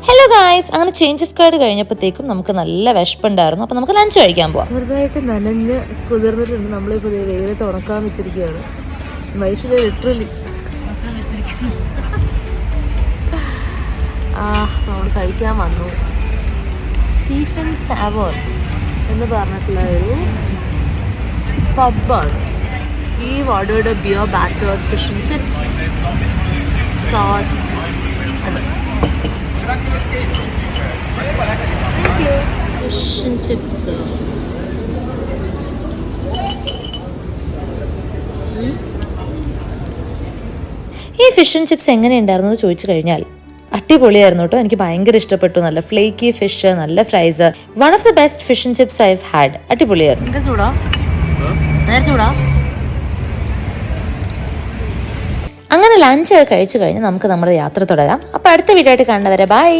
Hello guys, അങ്ങനെ change of card കഴിഞ്ഞപ്പോഴത്തേക്കും നമുക്ക് നല്ല വിശപ്പുണ്ടായിരുന്നു. അപ്പോൾ നമുക്ക് ലഞ്ച് കഴിക്കാൻ പോവാം. ചെറുതായിട്ട് നനഞ്ഞ് കുതിർന്നിട്ടുണ്ട്. നമ്മളിപ്പോൾ വെയിലത്ത് ഉണക്കാൻ വെച്ചിരിക്കുകയാണ്. വൈഷ്ണവ് ലിറ്ററലി ഉണക്കാൻ വെച്ചിരിക്കുന്നു. നമ്മൾ കഴിക്കാൻ വന്നു. സ്റ്റീഫൻസ് ടാവേൺ എന്ന് പറഞ്ഞിട്ടുള്ള ഒരു പബ്ബാണ്. ഈ ordered beer battered fish and chips sauce. Fish and chips. ഈ ഫിഷ് ആൻഡ് ചിപ്സ് എങ്ങനെയുണ്ടായിരുന്നു എന്ന് ചോദിച്ചു കഴിഞ്ഞാൽ അടിപൊളിയായിരുന്നു കേട്ടോ. എനിക്ക് ഭയങ്കര ഇഷ്ടപ്പെട്ടു. നല്ല ഫ്ലേക്കി ഫിഷ്, നല്ല fries. One of the best fish and chips I have had. അടിപൊളിയായിരുന്നു. ചൂടാ. അങ്ങനെ ലഞ്ച് കഴിച്ചു കഴിഞ്ഞ് നമുക്ക് നമ്മുടെ യാത്ര തുടരാം. അപ്പോൾ അടുത്ത വീഡിയോ ആയിട്ട് കാണുന്നവരെ ബൈ.